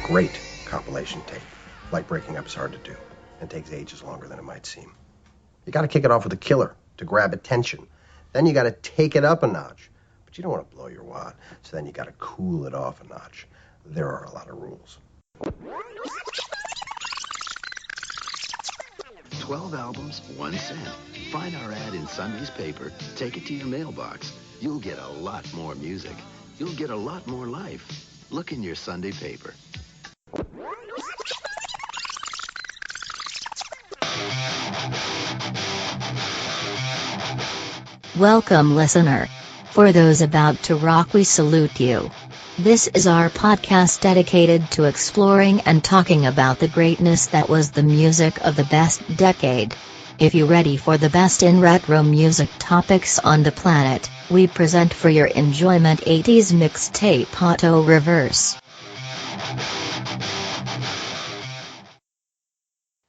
great compilation tape. Like breaking up is hard to do and takes ages longer than it might seem. You got to kick it off with a killer to grab attention. Then you got to take it up a notch. But you don't want to blow your wad, so then you got to cool it off a notch. There are a lot of rules. 12 albums, 1 cent. Find our ad in Sunday's paper. Take it to your mailbox. You'll get a lot more music. You'll get a lot more life. Look in your Sunday paper. Welcome, listener. For those about to rock, we salute you. This is our podcast dedicated to exploring and talking about the greatness that was the music of the best decade. If you're ready for the best in retro music topics on the planet, we present for your enjoyment 80s mixtape auto reverse.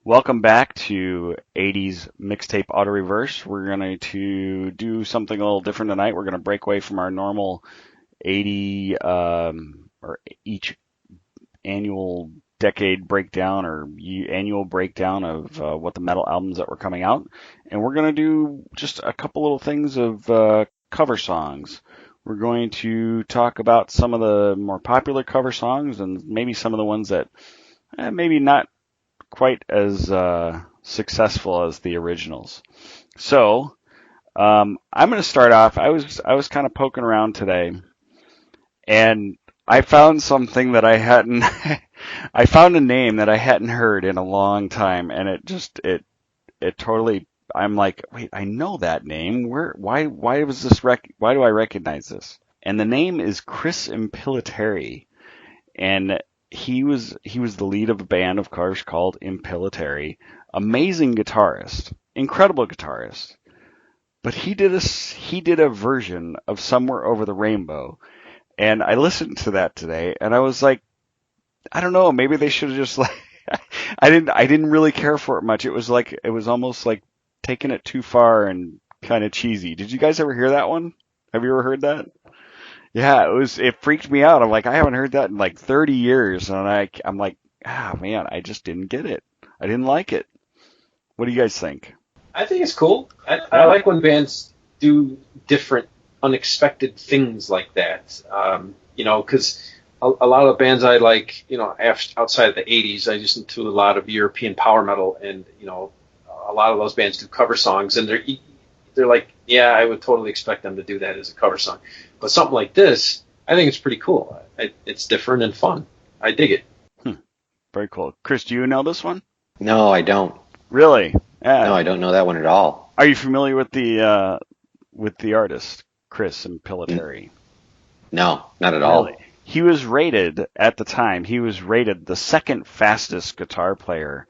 Welcome back to 80s Mixtape Auto Reverse. We're going to do something a little different tonight. We're going to break away from our normal 80 or each annual decade breakdown or annual breakdown of what the metal albums that were coming out. And we're going to do just a couple little things of cover songs. We're going to talk about some of the more popular cover songs and maybe some of the ones that maybe not quite as successful as the originals. So I'm going to start off. I was kind of poking around today, and I found something that I hadn't. I found a name that I hadn't heard in a long time, and it totally. I'm like, wait, I know that name. Why was this? Why do I recognize this? And the name is Chris Impiliteri, and he was the lead of a band, of course, called Impiliteri. Amazing guitarist, incredible guitarist. But he did a version of Somewhere Over the Rainbow, and I listened to that today, and I was like, I don't know, maybe they should have just like I didn't really care for it much. It was almost like taking it too far and kind of cheesy. Did you guys ever hear that one? Have you ever heard that? Yeah, it freaked me out. I'm like, I haven't heard that in like 30 years. And I'm like, man, I just didn't get it. I didn't like it. What do you guys think? I think it's cool. I like when bands do different, unexpected things like that. Because a lot of the bands I like, outside of the 80s, I just into a lot of European power metal. And, a lot of those bands do cover songs. And they're like, yeah, I would totally expect them to do that as a cover song. But something like this, I think it's pretty cool. It's different and fun. I dig it. Very cool. Chris, do you know this one? No, I don't. Really? Yeah. No, I don't know that one at all. Are you familiar with the artist, Chris Impiliteri? No, not at all. Really? He was rated, at the time, the second fastest guitar player,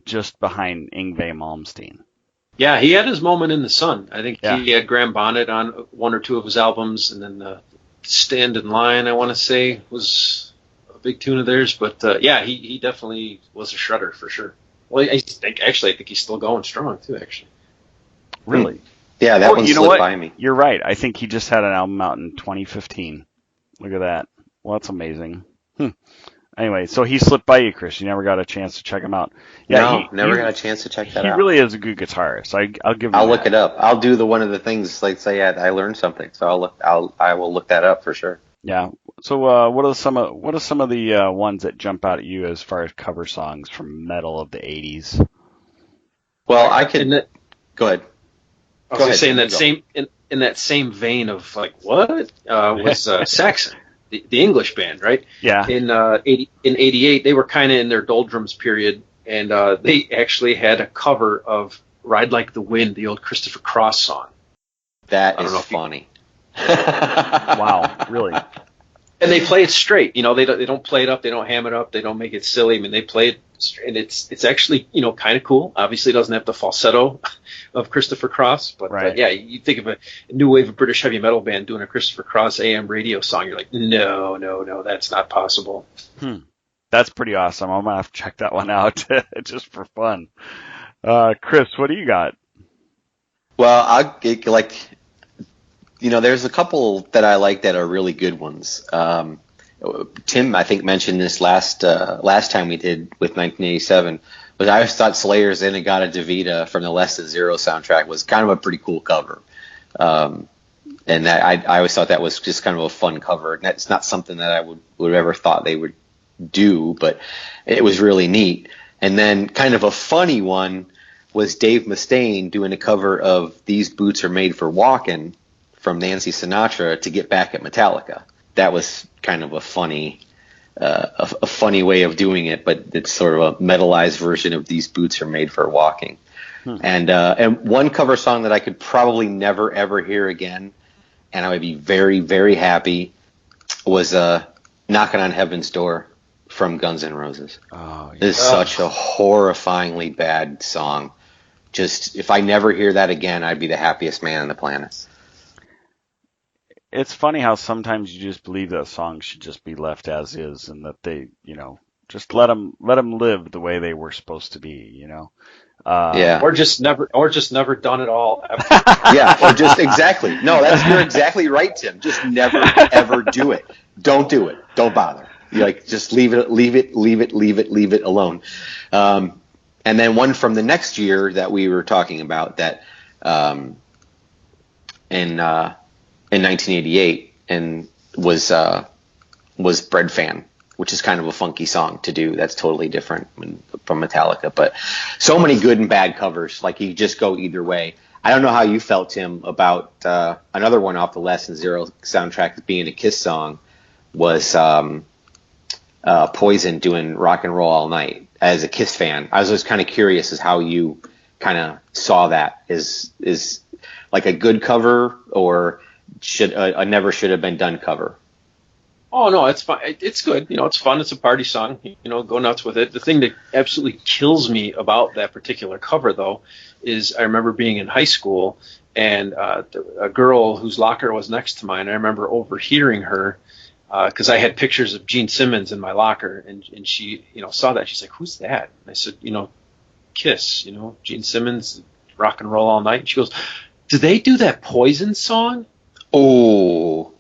just behind Yngwie Malmsteen. Yeah, he had his moment in the sun. I think he had Graham Bonnet on one or two of his albums, and then Stand in Line, I want to say, was a big tune of theirs. But he definitely was a shredder for sure. Well, I think he's still going strong too. Actually, really? Yeah, that one slipped by me. You're right. I think he just had an album out in 2015. Look at that. Well, that's amazing. Anyway, so he slipped by you, Chris. You never got a chance to check him out. Yeah, never got a chance to check that out. He really is a good guitarist. I'll give him I'll look it up. I'll do one of the things, like say I learned something. So I will look that up for sure. Yeah. So what are some of the ones that jump out at you as far as cover songs from metal of the 80s? Well, I could go ahead. I was going to say in that same vein of like what was Saxon. The English band, right? Yeah. In 88, they were kind of in their doldrums period, and they actually had a cover of "Ride Like the Wind," the old Christopher Cross song. That is funny. Wow, really? And they play it straight. They don't play it up, they don't ham it up, they don't make it silly. I mean, they play it straight, and it's actually kind of cool. Obviously, it doesn't have the falsetto of Christopher Cross, but right. You think of a new wave of British heavy metal band doing a Christopher Cross AM radio song, you're like, no, that's not possible. That's pretty awesome. I'm gonna have to check that one out just for fun. Chris, what do you got? Well, there's a couple that I like that are really good ones. Tim, I think, mentioned this last time we did with 1987. But I always thought Slayer's In-A-Gadda-Da-Vida from the Less Than Zero soundtrack was kind of a pretty cool cover. And I always thought that was just kind of a fun cover. And that's not something that I would have ever thought they would do, but it was really neat. And then kind of a funny one was Dave Mustaine doing a cover of These Boots Are Made for Walking from Nancy Sinatra to get back at Metallica. That was kind of a funny way of doing it, but it's sort of a metalized version of These Boots Are Made for Walking. And one cover song that I could probably never ever hear again, and I would be very, very happy, was Knocking on Heaven's Door from Guns N' Roses. Oh, yeah. This is such a horrifyingly bad song. Just, if I never hear that again, I'd be the happiest man on the planet. It's funny how sometimes you just believe that songs should just be left as is, and that they, just let them live the way they were supposed to be, Yeah. Or just never done it all. Ever. Yeah, or just exactly. No, you're exactly right, Tim. Just never ever do it. Don't do it. Don't bother. You just leave it alone. And then one from the next year that we were talking about that in 1988 and was Bread Fan, which is kind of a funky song to do. That's totally different from Metallica, but so many good and bad covers. Like, you just go either way. I don't know how you felt, Tim, about another one off the Less Than Zero soundtrack being a Kiss song was Poison doing Rock and Roll All Night. As a Kiss fan, I was just kind of curious as how you kind of saw that. Is like a good cover, or should a never should have been done cover? Oh, no, it's fun. It's good. It's fun. It's a party song. Go nuts with it. The thing that absolutely kills me about that particular cover, though, is I remember being in high school, and a girl whose locker was next to mine, I remember overhearing her, because I had pictures of Gene Simmons in my locker, and she, saw that. She's like, "Who's that?" And I said, Kiss, Gene Simmons, Rock and Roll All Night. And she goes, "Do they do that Poison song?" Oh.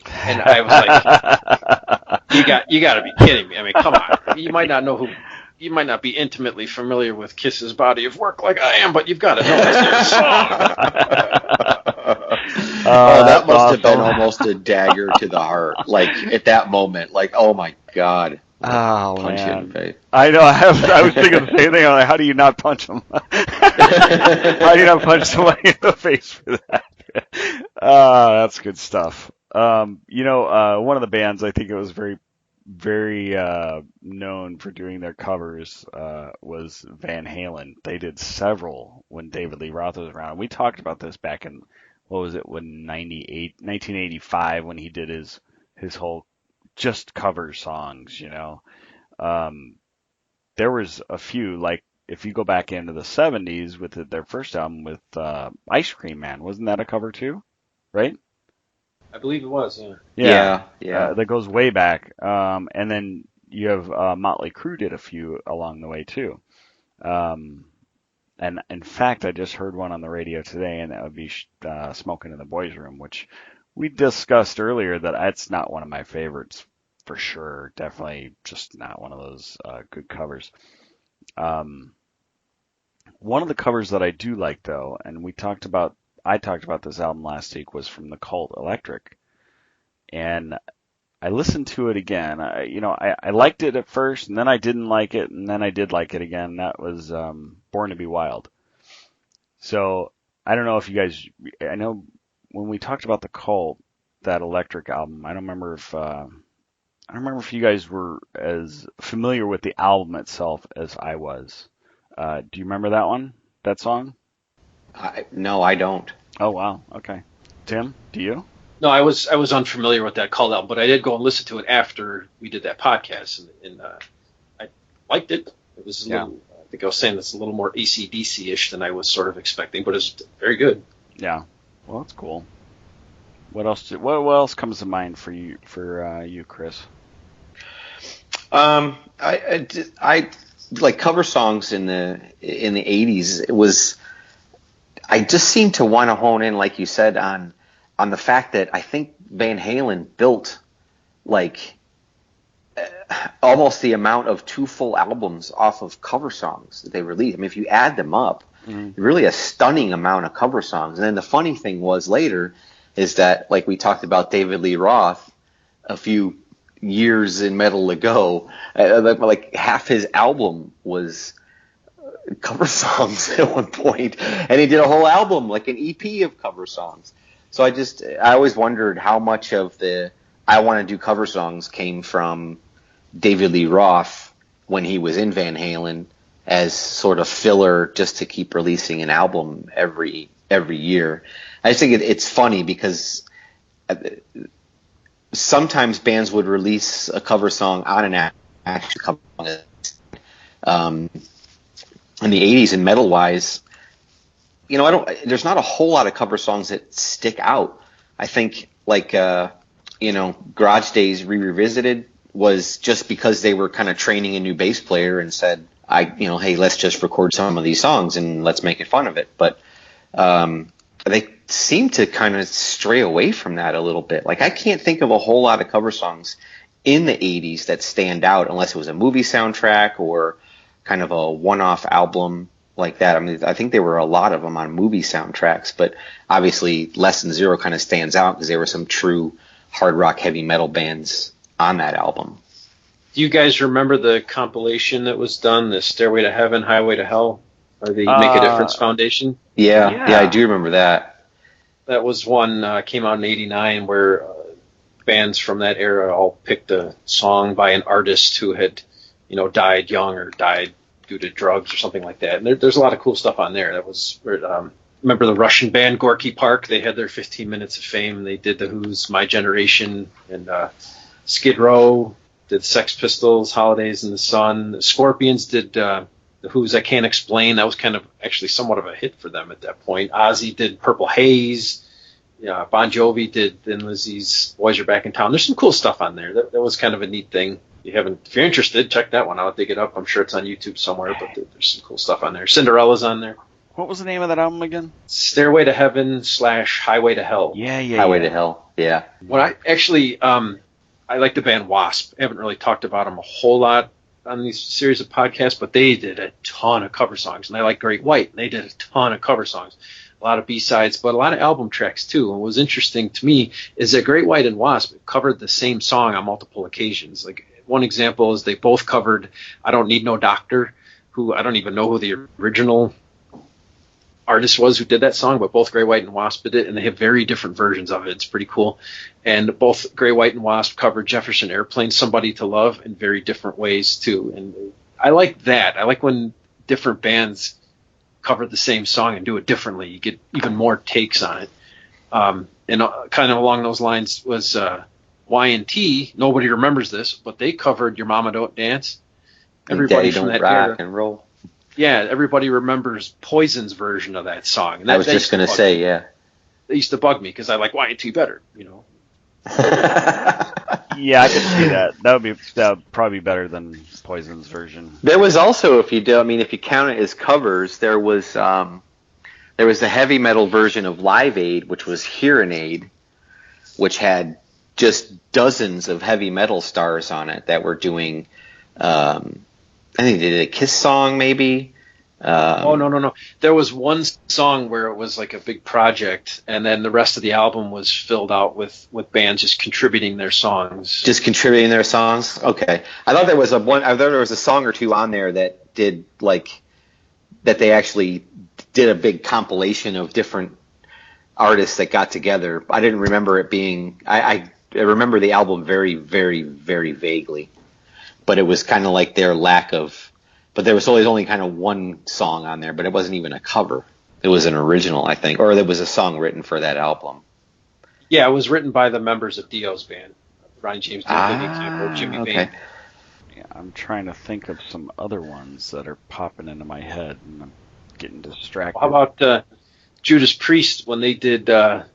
And I was like, you got to be kidding me. I mean, come on. You might not be intimately familiar with Kiss's body of work like I am, but you've got to know this song. That must have been almost a dagger to the heart. Like, at that moment, oh my God. Oh, punch man. you in the face. I know. I was thinking the same thing. I'm like, how do you not punch him? How do you not punch somebody in the face for that? That's good stuff. One of the bands, I think it was very, very known for doing their covers was Van Halen. They did several when David Lee Roth was around. We talked about this back in, 1985, when he did his whole just cover songs, There was a few, like, if you go back into the 70s with their first album with Ice Cream Man, wasn't that a cover too? Right? I believe it was, Yeah. That goes way back. And then you have Motley Crue did a few along the way too. And in fact, I just heard one on the radio today, and that would be Smoking in the Boys Room, which we discussed earlier that that's not one of my favorites for sure. Definitely just not one of those good covers. One of the covers that I do like, though, and I talked about this album last week, was from the Cult Electric. And I listened to it again. I liked it at first, and then I didn't like it, and then I did like it again. That was Born to Be Wild. So I don't know if you guys, I know when we talked about the Cult, that Electric album, I don't remember if you guys were as familiar with the album itself as I was. Do you remember that song? No, I don't. Oh, wow. Okay. Tim, do you? No, I was unfamiliar with that Cult album, but I did go and listen to it after we did that podcast, and I liked it. It was a little, I think I was saying it's a little more AC/DC-ish than I was sort of expecting, but it's very good. Yeah. Well, that's cool. What else comes to mind for you, Chris? I like cover songs in the 80s. It was, I just seemed to want to hone in, like you said, on the fact that I think Van Halen built like almost the amount of 2 full albums off of cover songs that they released. I mean, if you add them up, really a stunning amount of cover songs. And then the funny thing was later is that, like we talked about David Lee Roth a few years in metal ago, like half his album was cover songs at one point, and he did a whole album, like an EP of cover songs. So I always wondered how much of the I want to do cover songs came from David Lee Roth when he was in Van Halen as sort of filler just to keep releasing an album every year. I just think it's funny because sometimes bands would release a cover song on an actual cover song. In the 80s and metal wise, there's not a whole lot of cover songs that stick out. I think Garage Days Revisited was just because they were kind of training a new bass player and said, hey, let's just record some of these songs and let's make fun of it. But they seem to kind of stray away from that a little bit. Like, I can't think of a whole lot of cover songs in the 80s that stand out unless it was a movie soundtrack or kind of a one-off album like that. I mean, I think there were a lot of them on movie soundtracks, but obviously Less Than Zero kind of stands out because there were some true hard rock heavy metal bands on that album. Do you guys remember the compilation that was done, the Stairway to Heaven, Highway to Hell, or the Make a Difference Foundation? Yeah, I do remember that. That was one, came out in 89, where bands from that era all picked a song by an artist who had, died young or died due to drugs or something like that. And there's a lot of cool stuff on there. That was, remember the Russian band Gorky Park? They had their 15 Minutes of Fame. They did The Who's My Generation, and Skid Row did Sex Pistols, Holidays in the Sun. The Scorpions did The Who's I Can't Explain. That was kind of actually somewhat of a hit for them at that point. Ozzy did Purple Haze. Bon Jovi did Thin Lizzy's Boys Are Back in Town. There's some cool stuff on there. That was kind of a neat thing. If you're interested, check that one out. Dig it up. I'm sure it's on YouTube somewhere, but there's some cool stuff on there. Cinderella's on there. What was the name of that album again? Stairway to Heaven / Highway to Hell. Highway to Hell. Yeah. What I actually, I like the band Wasp. I haven't really talked about them a whole lot on these series of podcasts, but they did a ton of cover songs, and I like Great White. They did a ton of cover songs. A lot of B-sides, but a lot of album tracks too. And what was interesting to me is that Great White and Wasp covered the same song on multiple occasions. Like, one example is they both covered I Don't Need No Doctor, who I don't even know who the original artist was who did that song, but both Great White and Wasp did it, and they have very different versions of it. It's pretty cool. And both Great White and Wasp covered Jefferson Airplane's Somebody to Love in very different ways too. And I like that. I like when different bands cover the same song and do it differently. You get even more takes on it. And kind of along those lines was Y&T. Nobody remembers this, but they covered Your Mama Don't Dance. Everybody from that rock and roll. Yeah, everybody remembers Poison's version of that song. And I was just going to say, yeah. They used to bug me because I like Y&T better, Yeah, I could see that. That would probably be better than Poison's version. There was also, if you count it as covers, there was the heavy metal version of Live Aid, which was Hearing Aid, which had just dozens of heavy metal stars on it that were doing, I think they did a Kiss song maybe. No. There was one song where it was like a big project, and then the rest of the album was filled out with bands just contributing their songs. Just contributing their songs? Okay. I thought there was a song or two on there that did that they actually did a big compilation of different artists that got together. I didn't remember it being I remember the album very, very, very vaguely. But it was kind of like their lack of... But there was always only kind of one song on there, but it wasn't even a cover. It was an original, I think. Or there was a song written for that album. Yeah, it was written by the members of Dio's band. Ryan James Dio, Jimmy Bain. Yeah, I'm trying to think of some other ones that are popping into my head, and I'm getting distracted. How about Judas Priest when they did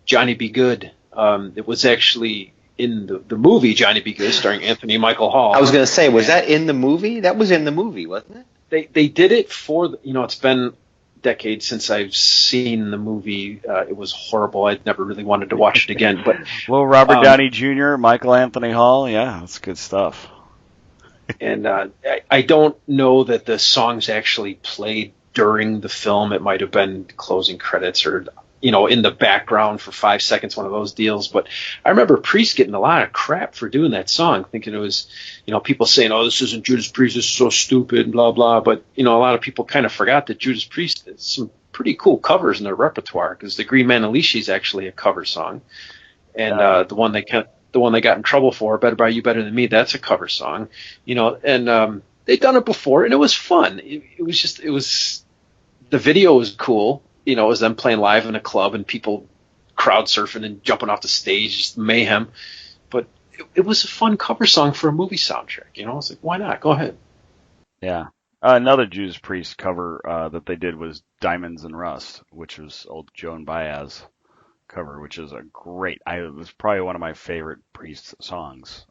Johnny Be Good? It was actually... in the movie Johnny Be Good, starring Anthony Michael Hall. I was going to say, was that in the movie? That was in the movie, wasn't it? They did it for, it's been decades since I've seen the movie. It was horrible. I never really wanted to watch it again. But well, Robert Downey Jr., Michael Anthony Hall, yeah, that's good stuff. And I don't know that the songs actually played during the film. It might have been closing credits or, in the background for 5 seconds, one of those deals. But I remember Priest getting a lot of crap for doing that song, thinking it was, people saying, oh, this isn't Judas Priest, this is so stupid, blah, blah. But, a lot of people kind of forgot that Judas Priest has some pretty cool covers in their repertoire, because the Green Man Unleashed is actually a cover song. And the one they got in trouble for, Better By You, Better Than Me, that's a cover song. And they'd done it before, and it was fun. It was the video was cool. It was them playing live in a club and people crowd surfing and jumping off the stage, just mayhem. But it was a fun cover song for a movie soundtrack. It's like, why not? Go ahead. Yeah. Another Judas Priest cover that they did was Diamonds and Rust, which was old Joan Baez cover, which is it was probably one of my favorite Priest songs.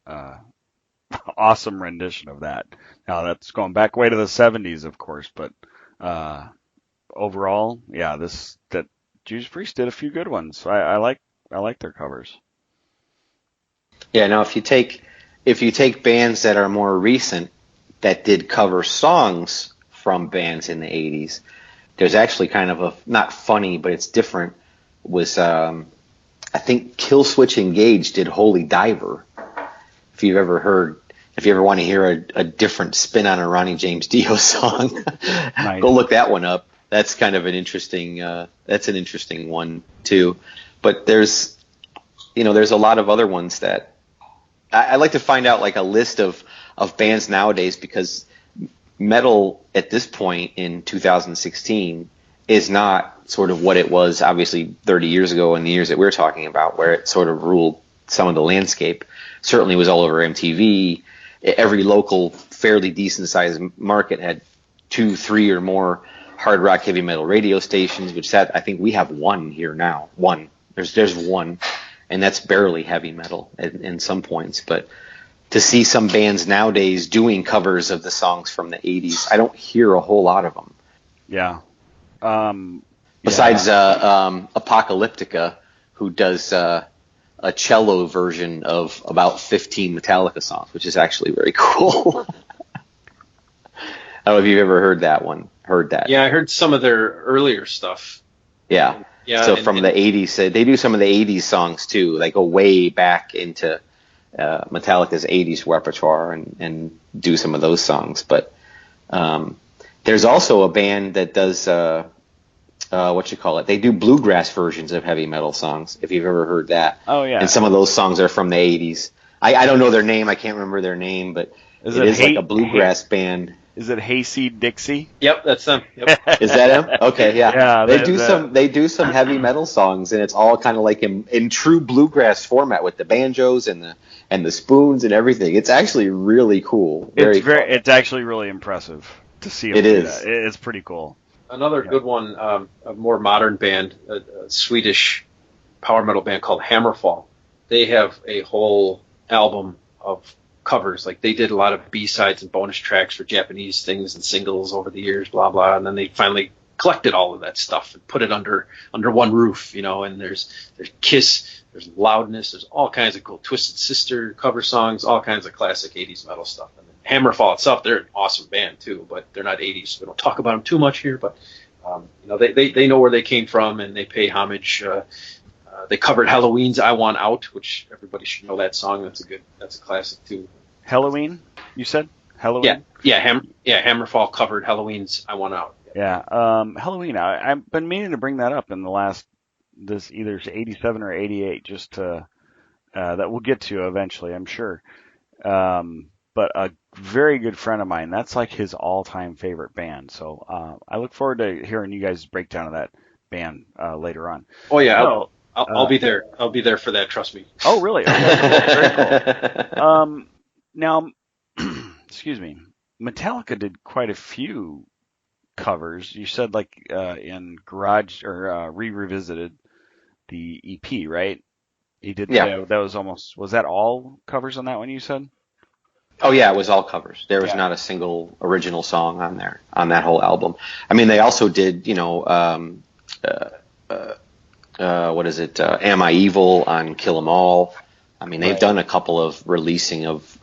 Awesome rendition of that. Now that's going back way to the 70s, of course, but overall, yeah, that Judas Priest did a few good ones. I like their covers. Yeah, now if you take bands that are more recent that did cover songs from bands in the 80s, there's actually kind of a, not funny, but it's different, was I think Killswitch Engage did Holy Diver. If you ever want to hear a different spin on a Ronnie James Dio song, Nice. Go look that one up. That's kind of an interesting one too. But there's a lot of other ones that I like to find out, like a list of bands nowadays, because metal at this point in 2016 is not sort of what it was obviously 30 years ago in the years that we're talking about, where it sort of ruled some of the landscape. Certainly was all over MTV. Every local fairly decent sized market had 2, 3 or more hard rock heavy metal radio stations, which I think we have one here now. One. There's one, and that's barely heavy metal in some points. But to see some bands nowadays doing covers of the songs from the 80s, I don't hear a whole lot of them. Yeah. Besides Apocalyptica, who does a cello version of about 15 Metallica songs, which is actually very cool. I don't know if you've ever heard that. Yeah, I heard some of their earlier stuff. Yeah. So from the 80s, they do some of the 80s songs too. They go way back into Metallica's 80s repertoire and do some of those songs. But there's also a band that does they do bluegrass versions of heavy metal songs, if you've ever heard that. Oh yeah. And some of those songs are from the 80s. I don't know their name. I can't remember their name, but it is like a bluegrass band. Is it Hayseed Dixie? Yep, that's them. Yep. Is that him? Okay, yeah. Yeah, They do some heavy metal songs, and it's all kind of like in true bluegrass format with the banjos and the spoons and everything. It's actually really cool. It's actually really impressive to see. It is. It's pretty cool. Another good one, a more modern band, a Swedish power metal band called Hammerfall. They have a whole album of covers. Like, they did a lot of B-sides and bonus tracks for Japanese things and singles over the years, blah, blah. And then they finally collected all of that stuff and put it under one roof, and there's Kiss, there's Loudness, there's all kinds of cool Twisted Sister cover songs, all kinds of classic 80s metal stuff. And Hammerfall itself, they're an awesome band too, but they're not 80s, so we don't talk about them too much here, but they know where they came from, and they pay homage. They covered Halloween's I Want Out, which everybody should know that song. That's a classic too. Halloween, you said? Halloween? Yeah, Hammerfall covered Halloween's I Want Out. Yeah, Halloween. I've been meaning to bring that up in this either 87 or 88, just to that we'll get to eventually, I'm sure. But a very good friend of mine, that's like his all-time favorite band. So I look forward to hearing you guys' breakdown of that band later on. Oh yeah, I'll be there. I'll be there for that. Trust me. Oh really? Okay. Very cool. Now, excuse me. Metallica did quite a few covers. You said like in Garage or Revisited the EP, right? He did. Yeah. Was that all covers on that one? You said. Oh yeah, it was all covers. There was not a single original song on there on that whole album. I mean, they also did, what is it? Am I Evil on Kill 'Em All. I mean, they've done a couple of releasing of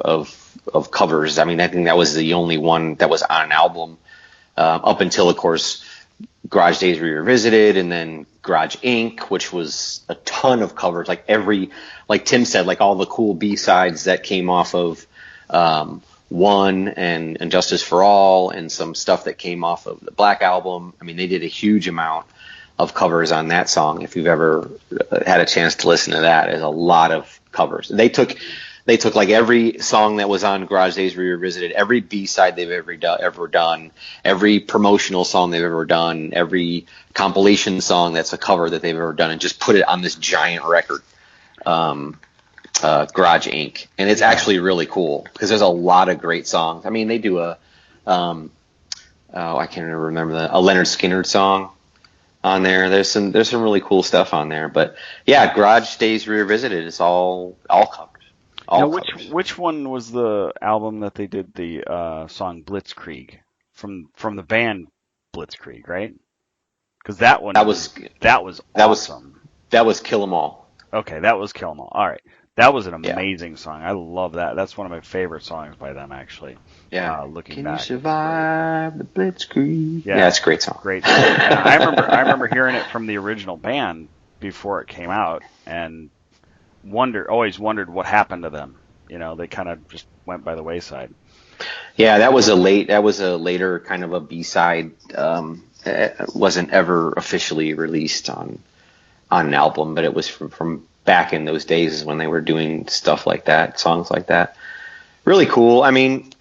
covers. I mean, I think that was the only one that was on an album up until, of course, Garage Days Revisited, and then Garage Inc., which was a ton of covers. Like Tim said, like all the cool B-sides that came off of One and Justice for All, and some stuff that came off of the Black Album. I mean, they did a huge amount of covers on that song. If you've ever had a chance to listen to that, there's a lot of covers. They took like every song that was on Garage Days Revisited, every B-side they've ever done, every promotional song they've ever done, every compilation song that's a cover that they've ever done, and just put it on this giant record, Garage Inc. And it's actually really cool because there's a lot of great songs. I mean, they do I can't even remember a Leonard Skinner song on there. There's some really cool stuff on there. But yeah, Garage Days Revisited is all covers. Now, which one was the album that they did the song Blitzkrieg from the band Blitzkrieg, right? Because that was awesome. That was Kill 'Em All. Okay, that was Kill 'Em All. All right, that was an amazing song. I love that. That's one of my favorite songs by them, actually. Yeah. Looking Can back, you survive the Blitzkrieg? Yeah, it's a great song. Great song. I remember hearing it from the original band before it came out, and always wondered what happened to them. You know, they kind of just went by the wayside. Yeah, that was a later kind of a B-side. It wasn't ever officially released on an album, but it was from back in those days when they were doing stuff like that, songs like that. Really cool. I mean,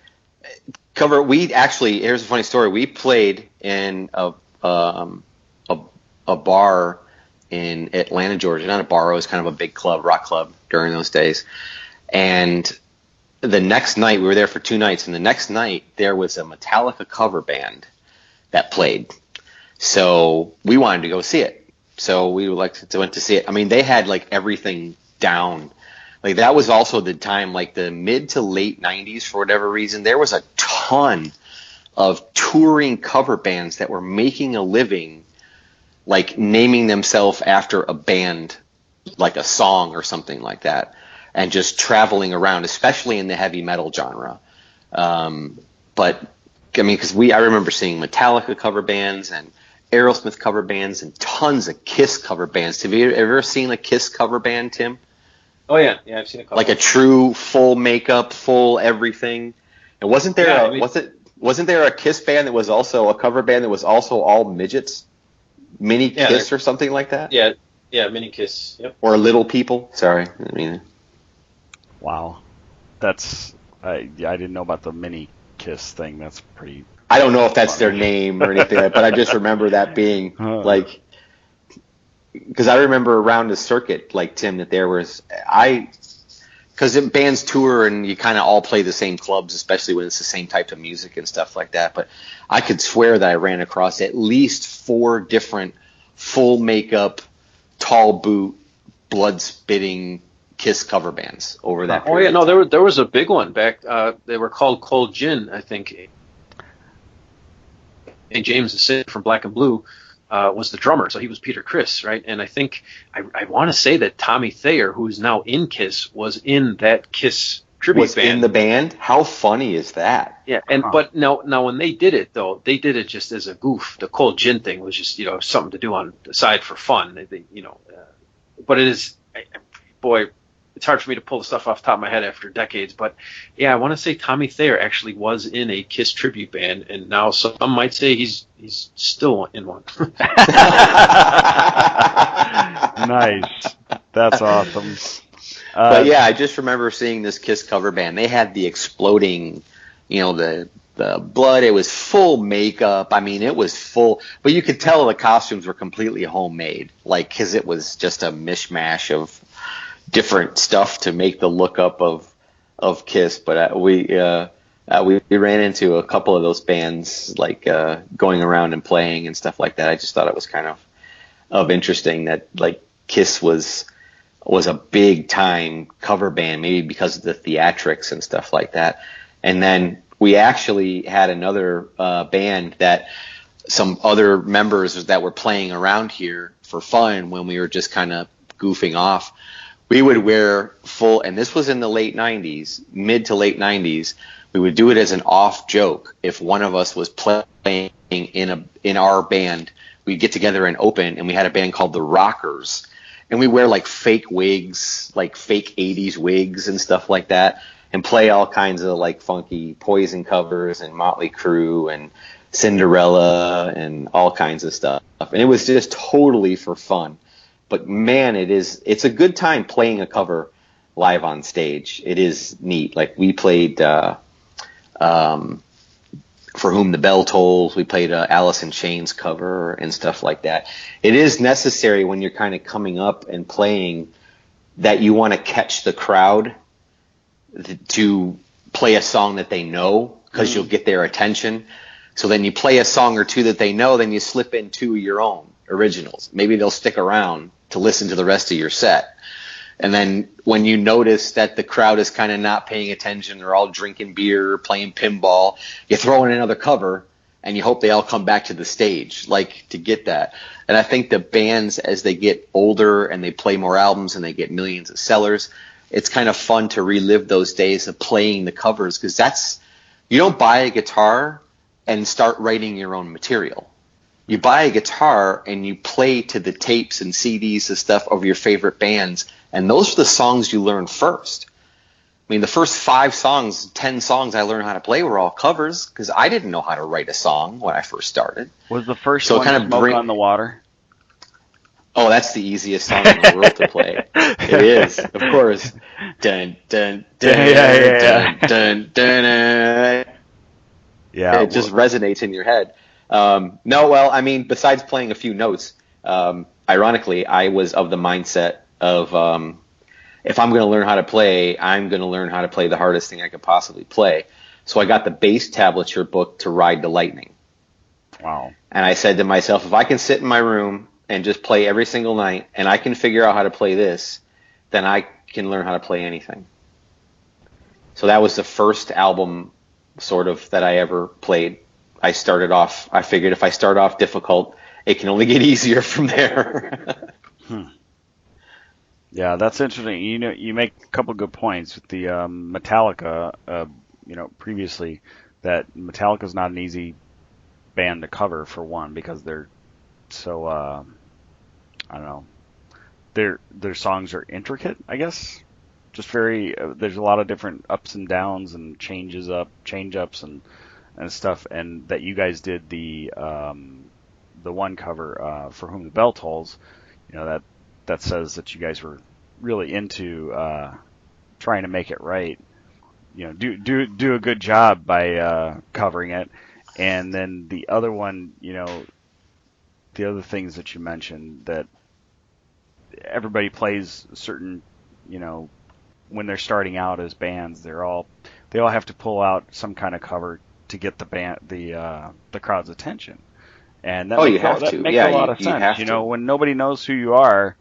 here's a funny story. We played in a bar in Atlanta, Georgia. Not a bar, it was kind of a big club, rock club during those days. And the next night, we were there for 2 nights, and the next night there was a Metallica cover band that played. So we wanted to go see it. So we went to see it. I mean, they had like everything down. Like that was also the time, like the mid to late 90s, for whatever reason, there was a ton of touring cover bands that were making a living like naming themselves after a band, like a song or something like that, and just traveling around, especially in the heavy metal genre. But I mean, I remember seeing Metallica cover bands and Aerosmith cover bands and tons of Kiss cover bands. Have you ever seen a Kiss cover band, Tim? Oh yeah, I've seen a couple. Like a true full makeup, full everything. And wasn't there a Kiss band that was also a cover band that was also all midgets? Mini Kiss or something like that? Yeah, Mini Kiss. Yep. Or Little People. Sorry. I mean. Wow. That's I didn't know about the Mini Kiss thing. That's pretty. I don't know if that's their name or anything, but I just remember that being like, because I remember around the circuit, like Tim, that there was because bands tour and you kind of all play the same clubs, especially when it's the same type of music and stuff like that. But I could swear that I ran across at least 4 different full makeup, tall boot, blood spitting Kiss cover bands over that period. Oh yeah, no, there was a big one back. They were called Cold Gin, I think. And James the Sid from Black and Blue was the drummer, so he was Peter Criss, right? And I think I want to say that Tommy Thayer, who's now in Kiss, was in that Kiss tribute band. In the band? How funny is that? Yeah, but now when they did it though, they did it just as a goof. The Cold Gin thing was just something to do on the side for fun. But it is, boy, it's hard for me to pull the stuff off the top of my head after decades, but yeah, I want to say Tommy Thayer actually was in a Kiss tribute band, and now some might say he's still in one. Nice. That's awesome. But yeah, I just remember seeing this Kiss cover band. They had the exploding, the blood. It was full makeup. I mean, it was full, but you could tell the costumes were completely homemade, like, because it was just a mishmash of different stuff to make the look up of Kiss. But we ran into a couple of those bands, like going around and playing and stuff like that. I just thought it was kind of interesting that like Kiss was a big time cover band, maybe because of the theatrics and stuff like that. And then we actually had another band that some other members that were playing around here for fun when we were just kind of goofing off. we would wear full, and this was in the late 90s, mid to late 90s. We would do it as an off joke. If one of us was playing in our band, we'd get together and open, and we had a band called the Rockers, and we wear like fake wigs, like fake 80s wigs and stuff like that, and play all kinds of like funky Poison covers and Motley Crue and Cinderella and all kinds of stuff. And it was just totally for fun. But man, it's a good time playing a cover live on stage. It is neat. Like we played For Whom the Bell Tolls. We played Alice in Chains cover and stuff like that. It is necessary when you're kind of coming up and playing that you want to catch the crowd to play a song that they know, because you'll get their attention. So then you play a song or two that they know, then you slip in two of your own originals. Maybe they'll stick around to listen to the rest of your set. And then when you notice that the crowd is kind of not paying attention, they're all drinking beer, playing pinball, you throw in another cover, and you hope they all come back to the stage, like, to get that. And I think the bands, as they get older and they play more albums and they get millions of sellers, it's kind of fun to relive those days of playing the covers, because you don't buy a guitar and start writing your own material. You buy a guitar and you play to the tapes and CDs and stuff of your favorite bands, and those are the songs you learn first. I mean, the first 10 songs I learned how to play were all covers, because I didn't know how to write a song when I first started. Was the first one kind of Smoke on the Water? Oh, that's the easiest song in the world to play. It is, of course. Dun, dun, dun, dun, dun, dun, dun. Yeah, it just resonates in your head. No, well, I mean, besides playing a few notes, ironically, I was of the mindset of if I'm going to learn how to play, I'm going to learn how to play the hardest thing I could possibly play. So I got the bass tablature book to Ride the Lightning. Wow. And I said to myself, if I can sit in my room and just play every single night, and I can figure out how to play this, then I can learn how to play anything. So that was the first album sort of that I ever played. I figured if I start off difficult, it can only get easier from there. Yeah, that's interesting. You know, you make a couple good points with the Metallica. Previously, that Metallica's not an easy band to cover, for one, because they're so I don't know. Their songs are intricate, I guess. Just very. There's a lot of different ups and downs and change ups and stuff, and that you guys did the one cover For Whom the Bell Tolls. You know, that says that you guys were really into trying to make it right. You know, do a good job by covering it. And then the other one, you know, the other things that you mentioned, that everybody plays certain, you know, when they're starting out as bands, they all have to pull out some kind of cover to get the crowd's attention. And that makes a lot of sense. You know, when nobody knows who you are,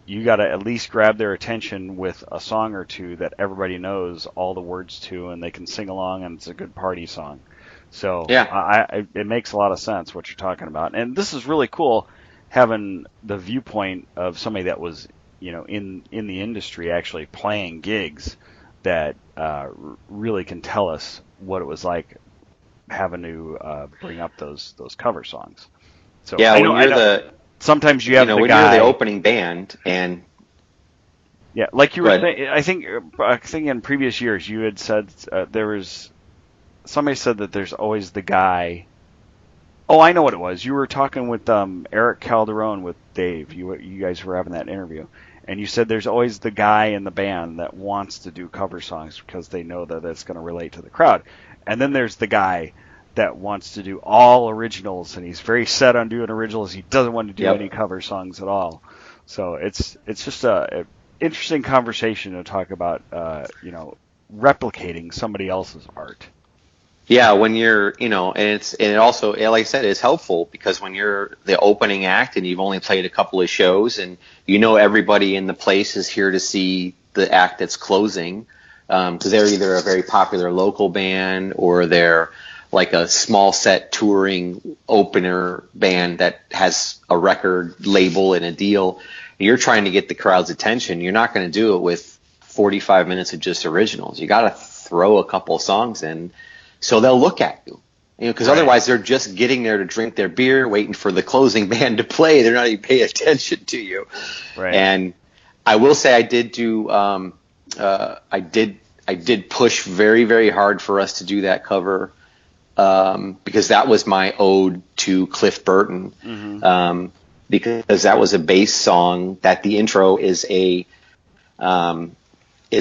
you got to at least grab their attention with a song or two that everybody knows all the words to, and they can sing along, and it's a good party song. So it makes a lot of sense what you're talking about. And this is really cool, having the viewpoint of somebody that was, you know, in the industry actually playing gigs, that really can tell us what it was like having to bring up those cover songs. So yeah, sometimes you have the when guy, you're the opening band, and yeah, like you were saying, I think in previous years you had said somebody said that there's always the guy. Oh, I know what it was. You were talking with Eric Calderon with Dave. You guys were having that interview, and you said there's always the guy in the band that wants to do cover songs because they know that it's going to relate to the crowd. And then there's the guy that wants to do all originals, and he's very set on doing originals. He doesn't want to do any cover songs at all. So it's just a interesting conversation to talk about, replicating somebody else's art. Yeah, when you're, and it also, like I said, it's helpful because when you're the opening act and you've only played a couple of shows and everybody in the place is here to see the act that's closing, because they're either a very popular local band or they're like a small set touring opener band that has a record label and a deal. you're trying to get the crowd's attention. You're not going to do it with 45 minutes of just originals. You got to throw a couple songs in so they'll look at you. Because otherwise they're just getting there to drink their beer, waiting for the closing band to play. They're not even paying attention to you. Right. And I will say I did do I did push very, very hard for us to do that cover because that was my ode to Cliff Burton. Mm-hmm. Because that was a bass song that the intro is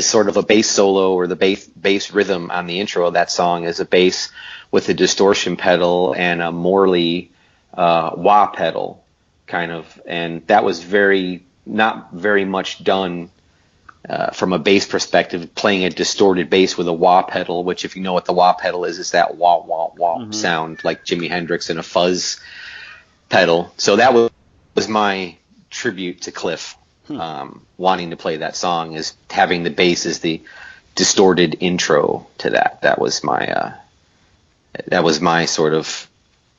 sort of a bass solo, or the bass rhythm on the intro of that song is a bass with a distortion pedal and a Morley wah pedal kind of, and that was not very much done from a bass perspective, playing a distorted bass with a wah pedal, which if you know what the wah pedal is, it's that wah, wah, wah mm-hmm. sound like Jimi Hendrix and a fuzz pedal. So that was my tribute to Cliff, wanting to play that song, is having the bass as the distorted intro to that. That was my sort of,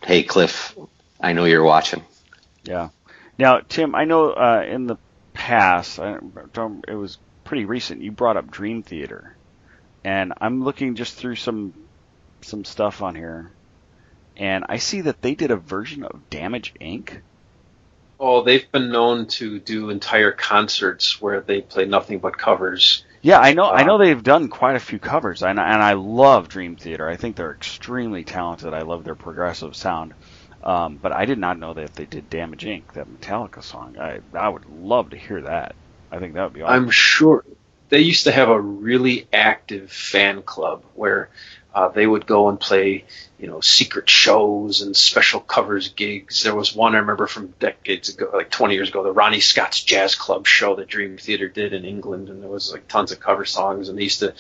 hey, Cliff, I know you're watching. Yeah. Now, Tim, I know in the past, it was pretty recent, you brought up Dream Theater. And I'm looking just through some stuff on here, and I see that they did a version of Damage Inc. Oh, they've been known to do entire concerts where they play nothing but covers. Yeah, I know they've done quite a few covers, and I love Dream Theater. I think they're extremely talented. I love their progressive sound. But I did not know that they did Damage Inc., that Metallica song. I would love to hear that. I think that would be awesome. I'm sure they used to have a really active fan club where they would go and play, secret shows and special covers gigs. There was one I remember from decades ago, like 20 years ago, the Ronnie Scott's Jazz Club show that Dream Theater did in England, and there was like tons of cover songs, and they used to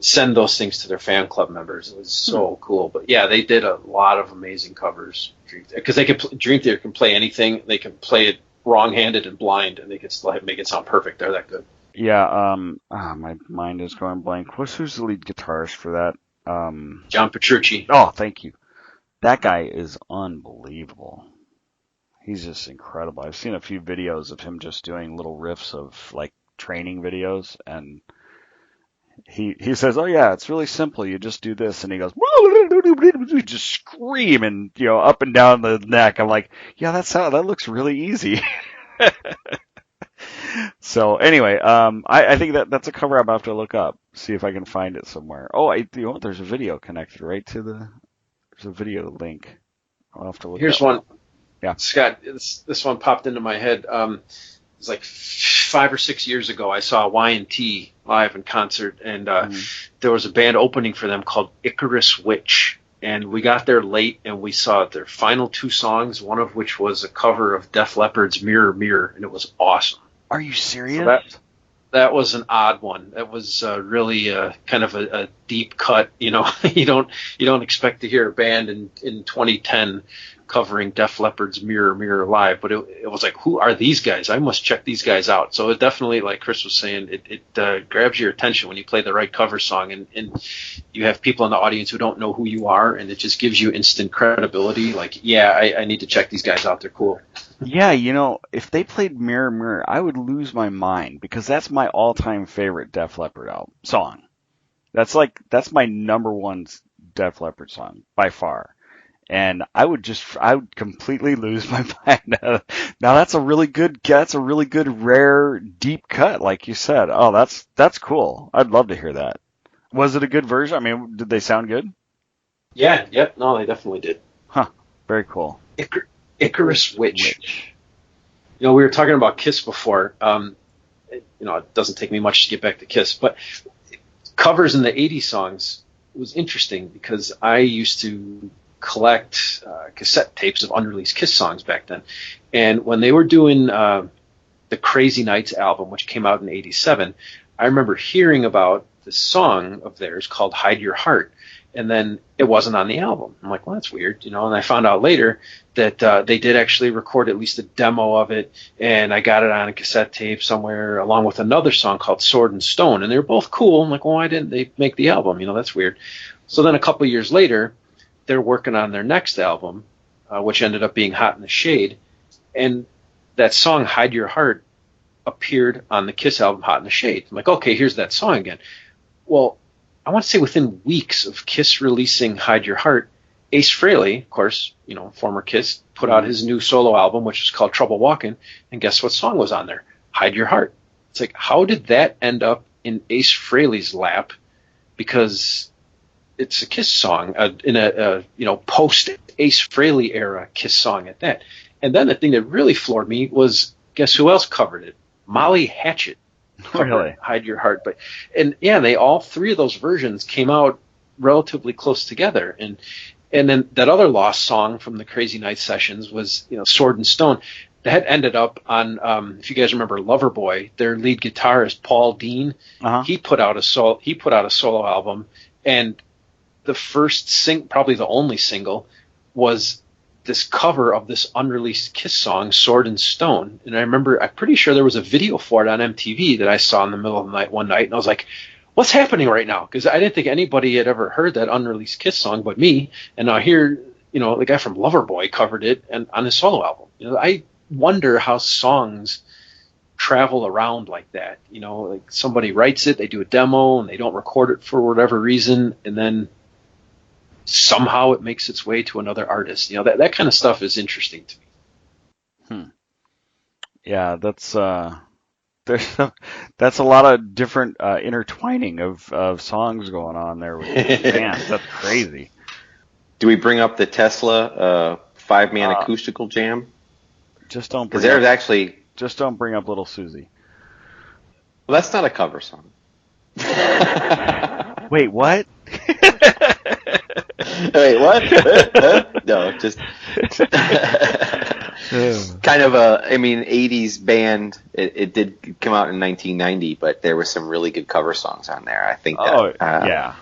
send those things to their fan club members. It was so cool. But yeah, they did a lot of amazing covers, because Dream Theater can play anything. They can play it wrong-handed and blind, and they can still make it sound perfect. They're that good. Yeah. My mind is going blank. Who's the lead guitarist for that? John Petrucci. Oh, thank you. That guy is unbelievable. He's just incredible. I've seen a few videos of him just doing little riffs of like training videos, and he says, "Oh yeah, it's really simple. You just do this," and he goes, just scream and up and down the neck. I'm like, yeah, that looks really easy. So anyway, I think that's a cover I'm about to look up, see if I can find it somewhere. Oh, there's a video connected right to there's a video link. I'll have to look. Here's one. Yeah, Scott, this one popped into my head. It's like 5 or 6 years ago. I saw Y&T live in concert, and there was a band opening for them called Icarus Witch. And we got there late, and we saw their final 2 songs, one of which was a cover of Def Leppard's Mirror, Mirror, and it was awesome. Are you serious? So that was an odd one. That was really kind of a deep cut. You don't expect to hear a band in 2010 covering Def Leppard's Mirror, Mirror live, but it was like, who are these guys? I must check these guys out. So it definitely, like Chris was saying, it grabs your attention when you play the right cover song, and you have people in the audience who don't know who you are, and it just gives you instant credibility. Like, yeah, I need to check these guys out. They're cool. Yeah, if they played Mirror, Mirror, I would lose my mind, because that's my all-time favorite Def Leppard song. That's my number one Def Leppard song by far. And I would completely lose my mind. Now that's a really good rare deep cut, like you said. Oh, that's cool. I'd love to hear that. Was it a good version? I mean, did they sound good? Yeah, yep. No, they definitely did. Huh. Very cool. Icarus Witch. We were talking about Kiss before. It doesn't take me much to get back to Kiss, but covers in the 80s songs was interesting, because I used to collect cassette tapes of unreleased Kiss songs back then. And when they were doing the Crazy Nights album, which came out in 87, I remember hearing about this song of theirs called Hide Your Heart. And then it wasn't on the album. I'm like, well, that's weird, and I found out later that they did actually record at least a demo of it, and I got it on a cassette tape somewhere along with another song called Sword and Stone, and they were both cool. I'm like, well, why didn't they make the album? That's weird. So then a couple of years later, they're working on their next album, which ended up being Hot in the Shade, and that song Hide Your Heart appeared on the Kiss album Hot in the Shade. I'm like, okay, here's that song again. Well, I want to say within weeks of Kiss releasing Hide Your Heart, Ace Frehley, of course, former Kiss, put out his new solo album, which is called Trouble Walking, and guess what song was on there? Hide Your Heart. It's like, how did that end up in Ace Frehley's lap? Because it's a Kiss song, in a post Ace Frehley era Kiss song at that. And then the thing that really floored me was, guess who else covered it? Molly Hatchet covered Really? Hide Your Heart. They all three of those versions came out relatively close together. And then that other lost song from the Crazy Night sessions was, Sword and Stone. That ended up on, if you guys remember Loverboy, their lead guitarist Paul Dean, he put out a solo album, and the first probably the only single, was this cover of this unreleased Kiss song, Sword and Stone. And I'm pretty sure there was a video for it on MTV that I saw in the middle of the night one night, and I was like, what's happening right now? Because I didn't think anybody had ever heard that unreleased Kiss song but me, and now here, the guy from Loverboy covered it and on his solo album. I wonder how songs travel around like that. Like somebody writes it, they do a demo, and they don't record it for whatever reason, and then somehow it makes its way to another artist. That kind of stuff is interesting to me. Yeah, that's that's a lot of different intertwining of songs going on there with bands. That's crazy. Do we bring up the Tesla 5-man acoustical jam? Just don't Because bring there's up, actually. just don't bring up Little Susie. Well, that's not a cover song. Wait, what? Wait, what? No, just kind of 80s band. It did come out in 1990, but there were some really good cover songs on there. I think yeah.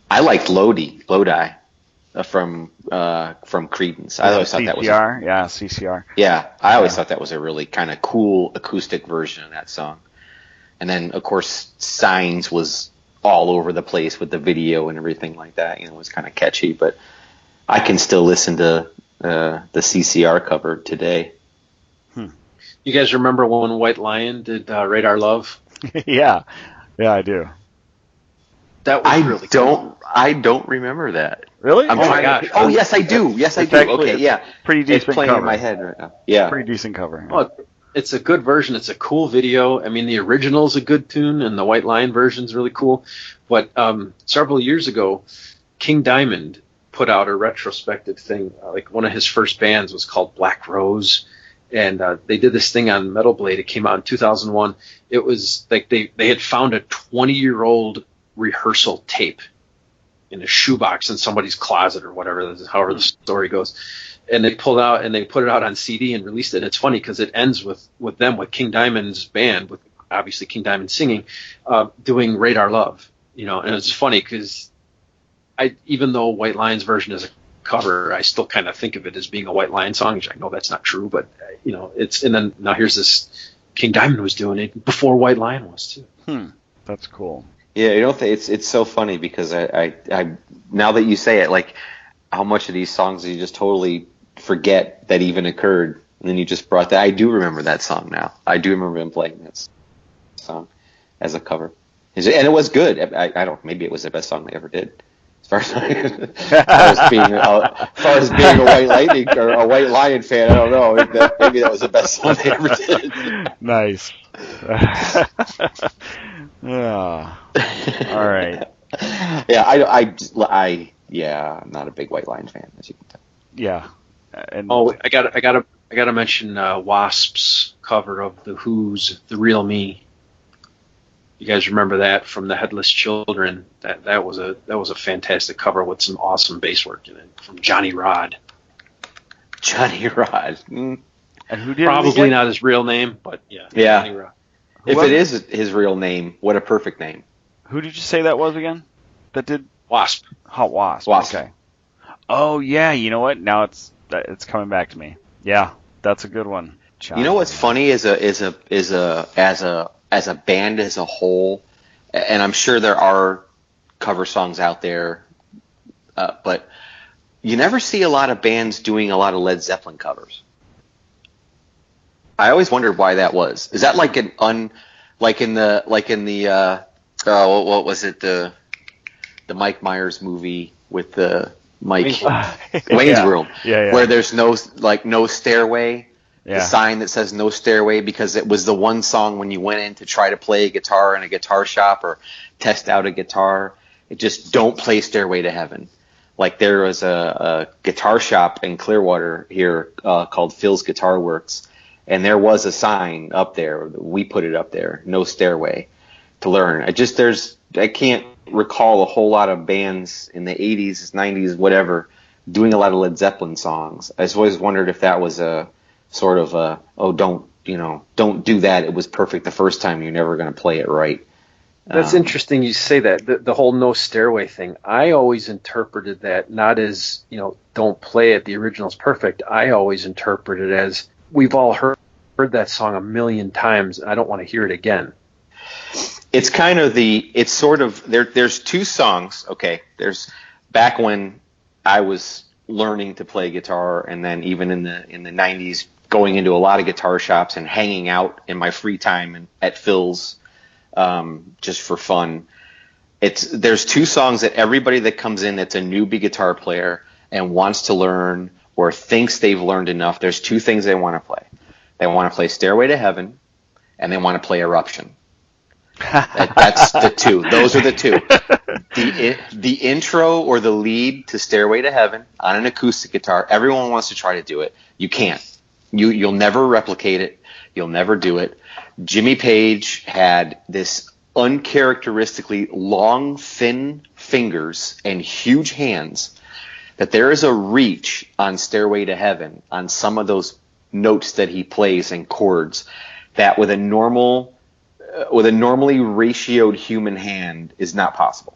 I liked Lodi from Creedence. I always thought that was CCR. Yeah, I always thought that was a really kind of cool acoustic version of that song. And then, of course, Signs was all over the place with the video and everything like that. It was kind of catchy, but I can still listen to the CCR cover today. You guys remember when White Lion did Radar Love? Yeah, I do. That was really cool. I don't remember that. Really? Oh my gosh. Oh, yes, I do. Yes, I do. Okay, yeah. Pretty decent It's playing cover. in my head right now. Yeah. Pretty decent cover. Well, it's a good version. It's a cool video. I mean, the original's a good tune, and the White Lion version's really cool. But several years ago, King Diamond put out a retrospective thing. Like one of his first bands was called Black Rose, and they did this thing on Metal Blade. It came out in 2001. It was like they had found a 20-year-old rehearsal tape in a shoebox in somebody's closet or whatever, however the story goes. And they pulled out and they put it out on CD and released it. And it's funny because it ends with King Diamond's band, with obviously King Diamond singing, doing Radar Love. And it's funny because even though White Lion's version is a cover, I still kind of think of it as being a White Lion song, which I know that's not true, but and then now here's this King Diamond was doing it before White Lion was too. That's cool. Yeah, it's so funny because I now that you say it, like how much of these songs you just totally forget that even occurred, and then you just brought that. I do remember that song now. I do remember him playing that song as a cover, and it was good. I don't. Maybe it was the best song they ever did. As far as being a White Lightning or a White Lion fan, I don't know. Maybe that was the best song they ever did. Nice. Yeah. All right. Yeah, I'm not a big White Lion fan, as you can tell. Yeah. And I gotta mention Wasp's cover of the Who's "The Real Me." You guys remember that from the Headless Children? That was a fantastic cover with some awesome bass work in it from Johnny Rod. Johnny Rod. And who did Probably not his real name, but yeah. Johnny Rod. If it is his real name, what a perfect name. Who did you say that was again? That did Wasp. Hot Wasp. Okay. Oh yeah, you know what? Now it's coming back to me. Yeah, that's a good one. You know what's funny as a band as a whole, and I'm sure there are cover songs out there, but you never see a lot of bands doing a lot of Led Zeppelin covers. I always wondered why that was. Is that like what was it, the Mike Myers movie with the Wayne's World, where there's no stairway, the sign that says no stairway, because it was the one song when you went in to try to play a guitar in a guitar shop or test out a guitar, it just don't play Stairway to Heaven. Like there was a guitar shop in Clearwater here called Phil's Guitar Works, and there was a sign up there. We put it up there, no stairway to learn. I can't recall a whole lot of bands in the 80s, 90s, whatever, doing a lot of Led Zeppelin songs. I just always wondered if that was a sort of don't do that. It was perfect the first time. You're never going to play it right. That's interesting you say that, the whole no stairway thing. I always interpreted that not as, don't play it, the original's perfect. I always interpret it as we've all heard that song a million times, and I don't want to hear it again. It's kind of there's two songs, okay? There's back when I was learning to play guitar, and then even in the 90s, going into a lot of guitar shops and hanging out in my free time at Phil's, just for fun. There's two songs that everybody that comes in that's a newbie guitar player and wants to learn or thinks they've learned enough, there's two things they want to play. They want to play Stairway to Heaven, and they want to play Eruption. That's the two. Those are the two. The intro or the lead to Stairway to Heaven on an acoustic guitar, everyone wants to try to do it. You can't. You'll never replicate it. You'll never do it. Jimmy Page had this uncharacteristically long, thin fingers and huge hands that there is a reach on Stairway to Heaven on some of those notes that he plays and chords that with a normally ratioed human hand is not possible.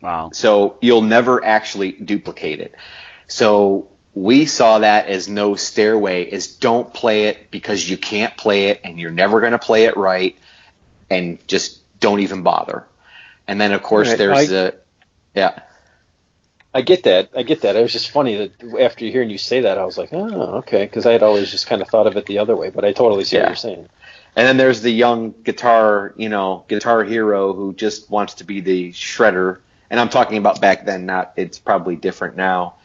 Wow. So you'll never actually duplicate it. So we saw that as no stairway, is don't play it because you can't play it and you're never going to play it right, and just don't even bother. And then, of course, I get that. It was just funny that after hearing you say that, I was like, oh, okay, because I had always just kind of thought of it the other way, but I totally see what you're saying. And then there's the young guitar hero who just wants to be the shredder. And I'm talking about back then, it's probably different now.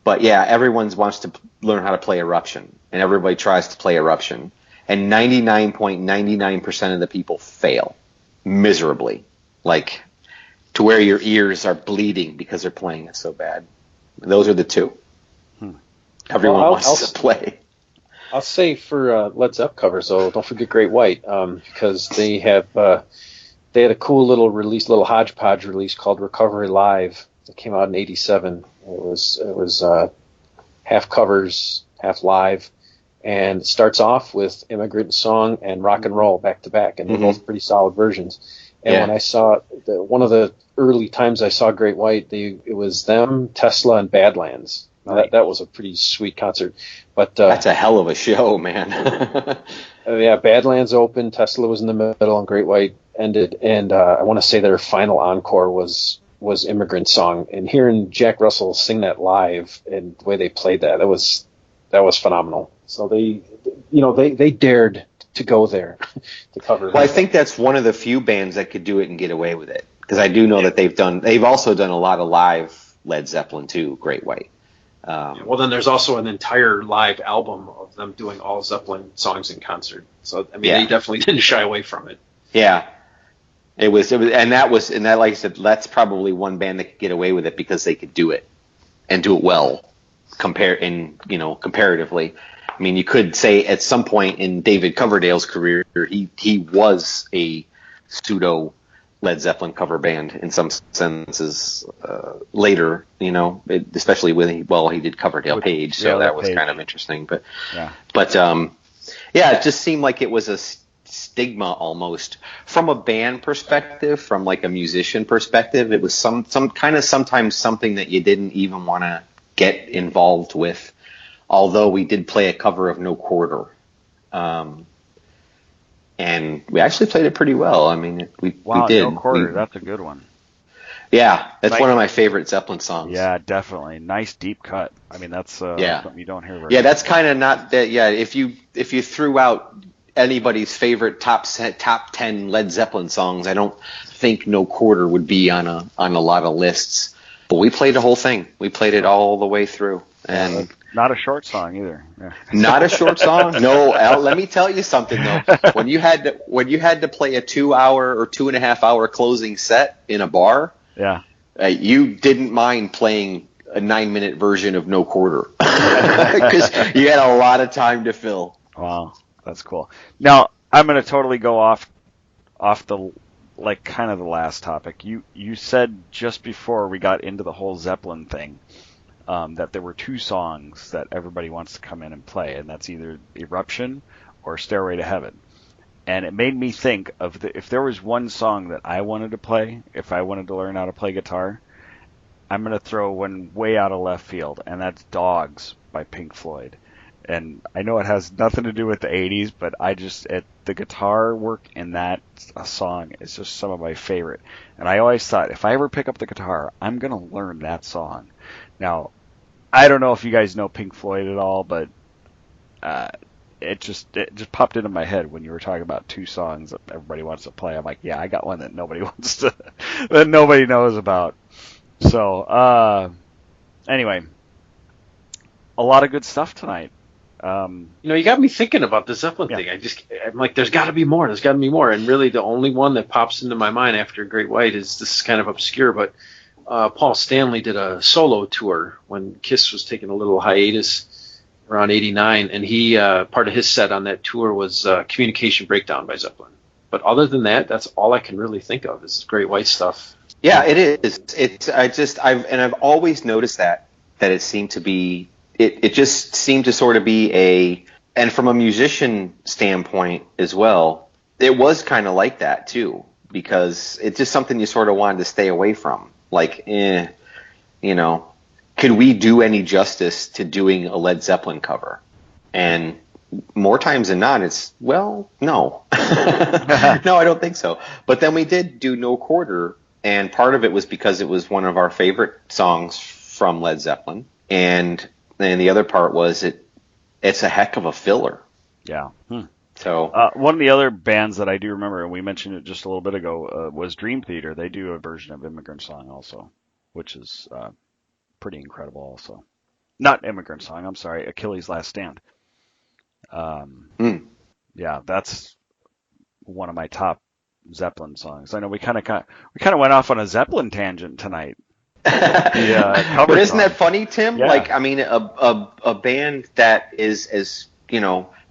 But yeah, everyone wants to learn how to play Eruption, and everybody tries to play Eruption. And 99.99% of the people fail miserably, like to where your ears are bleeding because they're playing it so bad. Those are the two. Everyone wants to play. I'll say for Led Zepp covers, though, don't forget Great White, because they had a cool little hodgepodge release called Recovery Live that came out in '87. It was half covers, half live, and it starts off with Immigrant Song and Rock and Roll back to back, and they're both pretty solid versions. And when I saw one of the early times I saw Great White, it was them, Tesla, and Badlands. Now, that was a pretty sweet concert. But that's a hell of a show, man. Badlands opened, Tesla was in the middle, and Great White ended. And I want to say their final encore was Immigrant Song. And hearing Jack Russell sing that live and the way they played that was phenomenal. So they dared to go there to cover. Well, I think that's one of the few bands that could do it and get away with it, because I do know that they've also done a lot of live Led Zeppelin too. Great White. Well, then there's also an entire live album of them doing all Zeppelin songs in concert. So I mean, they definitely didn't shy away from it. Yeah, it was, like I said, that's probably one band that could get away with it because they could do it and do it well, comparatively. I mean, you could say at some point in David Coverdale's career, he was a pseudo Led Zeppelin cover band in some senses later, especially when he did Coverdale Page, so that was kind of interesting. But it just seemed like it was a stigma almost from a band perspective, from like a musician perspective. It was some kind of sometimes something that you didn't even want to get involved with. Although we did play a cover of No Quarter. And we actually played it pretty well. I mean, we did. No Quarter, that's a good one. Yeah, that's one of my favorite Zeppelin songs. Yeah, definitely. Nice deep cut. I mean, that's something you don't hear very Yeah, much. that's kind of not that. Yeah, if you threw out anybody's favorite top 10 Led Zeppelin songs, I don't think No Quarter would be on a lot of lists. But we played the whole thing. We played it all the way through, and not a short song either. Yeah. Not a short song. No, Al, let me tell you something though. When you had to play a 2-hour or 2.5-hour closing set in a bar, yeah, you didn't mind playing a 9-minute version of No Quarter because you had a lot of time to fill. Wow, that's cool. Now I'm going to totally go off the kind of the last topic. You said just before we got into the whole Zeppelin thing that there were 2 songs that everybody wants to come in and play, and that's either Eruption or Stairway to Heaven. And it made me think of if there was one song that I wanted to play, if I wanted to learn how to play guitar, I'm going to throw one way out of left field, and that's Dogs by Pink Floyd. And I know it has nothing to do with the 80s, but the guitar work in that song is just some of my favorite. And I always thought, if I ever pick up the guitar, I'm going to learn that song. Now, I don't know if you guys know Pink Floyd at all, but it just popped into my head when you were talking about 2 songs that everybody wants to play. I'm like, yeah, I got one that nobody that nobody knows about. So, anyway, a lot of good stuff tonight. You got me thinking about the Zeppelin thing. I'm like, there's got to be more. There's got to be more. And really, the only one that pops into my mind after Great White is, this is kind of obscure, but Paul Stanley did a solo tour when Kiss was taking a little hiatus around '89, and he part of his set on that tour was Communication Breakdown by Zeppelin. But other than that, that's all I can really think of is Great White stuff. Yeah, it is. I've always noticed that it seemed to be. It just seemed to sort of be and from a musician standpoint as well, it was kind of like that too, because it's just something you sort of wanted to stay away from. Like, could we do any justice to doing a Led Zeppelin cover? And more times than not, it's, well, no. No, I don't think so. But then we did do No Quarter, and part of it was because it was one of our favorite songs from Led Zeppelin, and the other part was it's a heck of a filler. Yeah. So one of the other bands that I do remember, and we mentioned it just a little bit ago, was Dream Theater. They do a version of Immigrant Song also, which is pretty incredible also. Not Immigrant Song, I'm sorry, Achilles' Last Stand. Yeah, that's one of my top Zeppelin songs. I know we kind of went off on a Zeppelin tangent tonight. But isn't that funny, Tim? Yeah. Like, I mean, a band that is as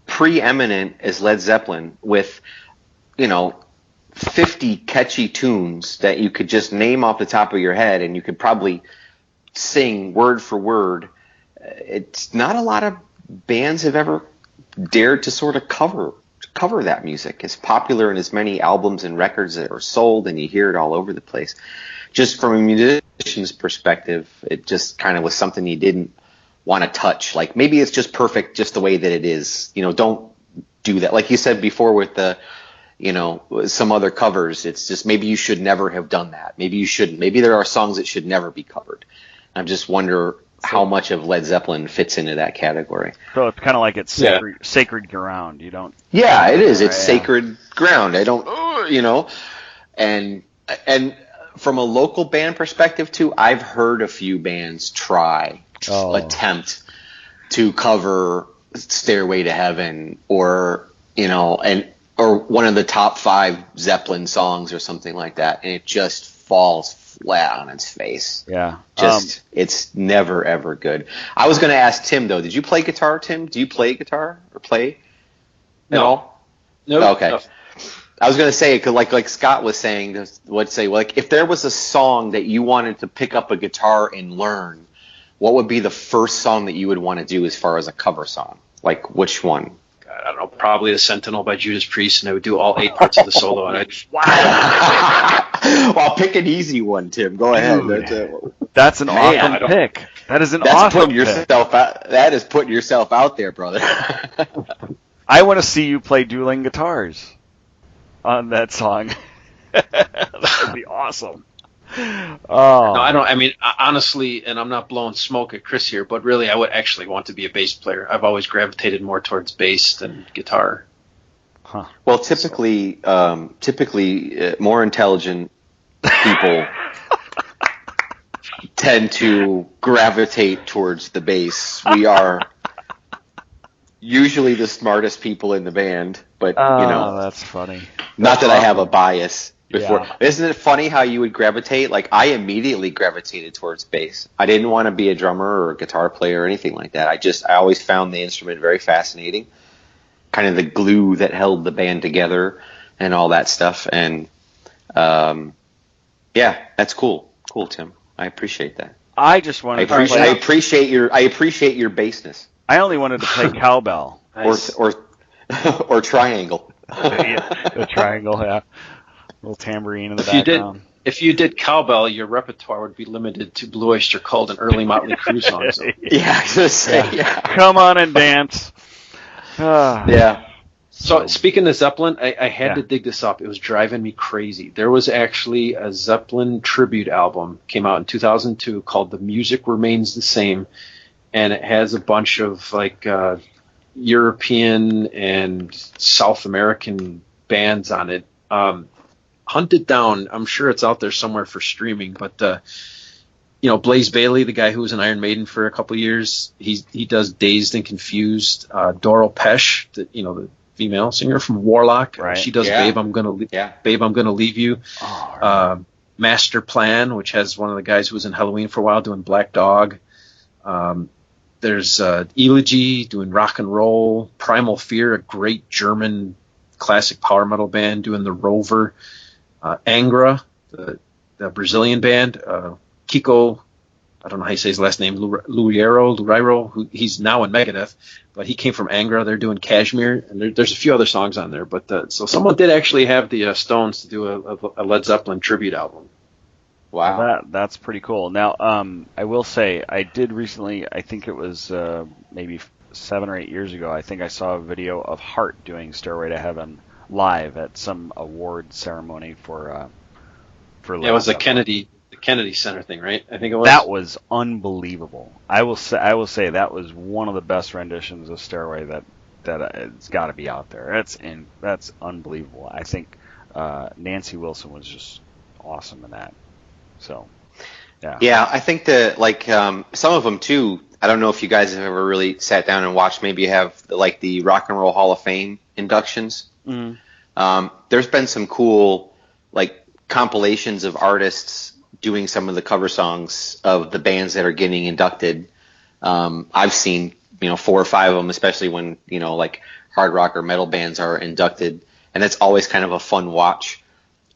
preeminent as Led Zeppelin with 50 catchy tunes that you could just name off the top of your head and you could probably sing word for word. It's not a lot of bands have ever dared to sort of cover that music. As popular in as many albums and records that are sold, and you hear it all over the place. Just from a musician's perspective, it just kind of was something you didn't want to touch. Like, maybe it's just perfect just the way that it is. Don't do that. Like you said before with the, some other covers, it's just maybe you should never have done that. Maybe you shouldn't. Maybe there are songs that should never be covered. I just wonder how much of Led Zeppelin fits into that category. So it's kind of like it's sacred ground. You don't. Yeah, it is. It's sacred ground. I don't, and from a local band perspective too, I've heard a few bands attempt to cover Stairway to Heaven or one of the top 5 Zeppelin songs or something like that, and it just falls flat on its face. Yeah. It's never ever good. I was going to ask Tim though, did you play guitar, Tim? Do you play guitar or play at all? No. Okay. No. I was going to say, cause like Scott was saying, if there was a song that you wanted to pick up a guitar and learn, what would be the first song that you would want to do as far as a cover song? Like, which one? I don't know, probably The Sentinel by Judas Priest, and I would do all 8 parts of the solo. And Well, pick an easy one, Tim. Go ahead. That's an awesome pick. That is an awesome pick. That is putting yourself out there, brother. I want to see you play dueling guitars on that song. That would be awesome. Oh. No, I don't. I mean, honestly, and I'm not blowing smoke at Chris here, but really, I would actually want to be a bass player. I've always gravitated more towards bass than guitar. Huh. Well, typically, more intelligent people tend to gravitate towards the bass. We are usually the smartest people in the band, but that's funny. Not that I have a bias before. Yeah. Isn't it funny how you would gravitate? Like, I immediately gravitated towards bass. I didn't want to be a drummer or a guitar player or anything like that. I always found the instrument very fascinating. Kind of the glue that held the band together and all that stuff. And, yeah, that's cool. Cool, Tim. I appreciate that. I just wanted I appreciate your bassness. I only wanted to play cowbell. Nice. Or triangle. Yeah, the triangle, yeah. Little tambourine in the background. If you did cowbell, your repertoire would be limited to Blue Oyster Cult and early Motley Crue songs. Yeah, I was gonna say, yeah. Come on and dance. Yeah. So speaking of Zeppelin, I had to dig this up. It was driving me crazy. There was actually a Zeppelin tribute album, came out in 2002, called The Music Remains the Same, and it has a bunch of like European and South American bands on it. Hunt it down. I'm sure it's out there somewhere for streaming, but Blaze Bailey, the guy who was in Iron Maiden for a couple of years, he does Dazed and Confused. Doral Pesh, the female singer from Warlock, right. She does Babe, I'm Gonna Leave You. Oh, right. Master Plan, which has one of the guys who was in Halloween for a while doing Black Dog. There's Elegy doing rock and roll. Primal Fear, a great German classic power metal band, doing The Rover. Angra, the Brazilian band. Kiko, I don't know how you say his last name, Loureiro, who he's now in Megadeth, but he came from Angra. They're doing Kashmir, and there's a few other songs on there. But so someone did actually have the Stones to do a Led Zeppelin tribute album. Wow. That's pretty cool. Now, I will say, I did recently, I think it was maybe 7 or 8 years ago, I think I saw a video of Heart doing Stairway to Heaven live at some award ceremony for it was the Kennedy Center thing, right? I think it was. That was unbelievable. I will say that was one of the best renditions of Stairway that it's got to be out there. That's unbelievable. I think Nancy Wilson was just awesome in that. So, yeah. Yeah, I think some of them too. I don't know if you guys have ever really sat down and watched. Maybe you have the Rock and Roll Hall of Fame inductions. Mm-hmm. There's been some cool compilations of artists doing some of the cover songs of the bands that are getting inducted. I've seen 4 or 5 of them, especially when hard rock or metal bands are inducted, and it's always kind of a fun watch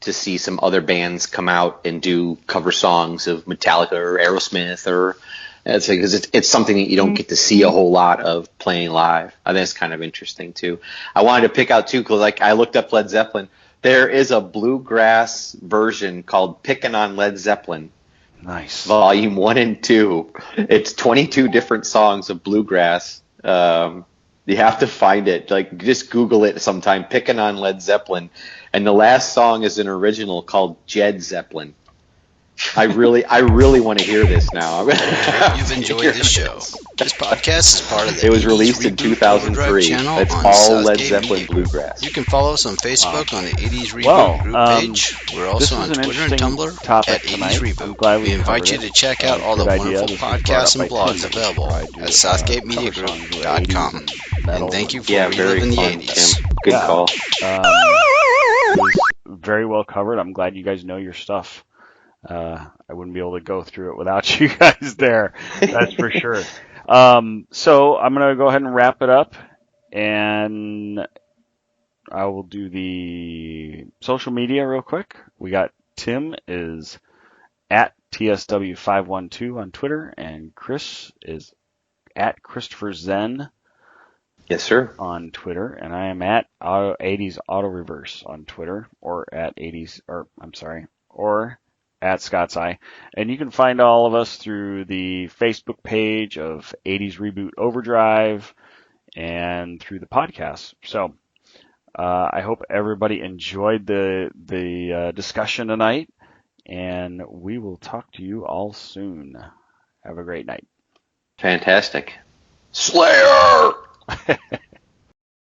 to see some other bands come out and do cover songs of Metallica or Aerosmith, or because it's something that you don't get to see a whole lot of playing live. I think it's kind of interesting too. I wanted to pick out too, because I looked up Led Zeppelin. There is a bluegrass version called "Pickin' on Led Zeppelin." Nice. Volume 1 and 2. It's 22 different songs of bluegrass. You have to find it. Just Google it sometime. "Pickin' on Led Zeppelin," and the last song is an original called "Jed Zeppelin." I really want to hear this now. You've enjoyed this show. This podcast is part of the It was released in 2003. It's all Led Zeppelin bluegrass. You can follow us on Facebook on the 80s Reboot group page. We're also on Twitter and Tumblr at 80s Reboot. We invite you to check out all the wonderful podcasts and blogs available at southgatemediagroup.com. And thank you for reliving the 80s. Tim. Good call. It was very well covered. I'm glad you guys know your stuff. I wouldn't be able to go through it without you guys there. That's for sure. So I'm going to go ahead and wrap it up, and I will do the social media real quick. We got Tim is at TSW512 on Twitter, and Chris is at Christopher Zen. Yes, sir. On Twitter, and I am at 80s Auto Reverse on Twitter, or at 80s, or at Scott's Eye. And you can find all of us through the Facebook page of 80s Reboot Overdrive and through the podcast. So I hope everybody enjoyed the discussion tonight. and we will talk to you all soon. Have a great night. Fantastic. Slayer!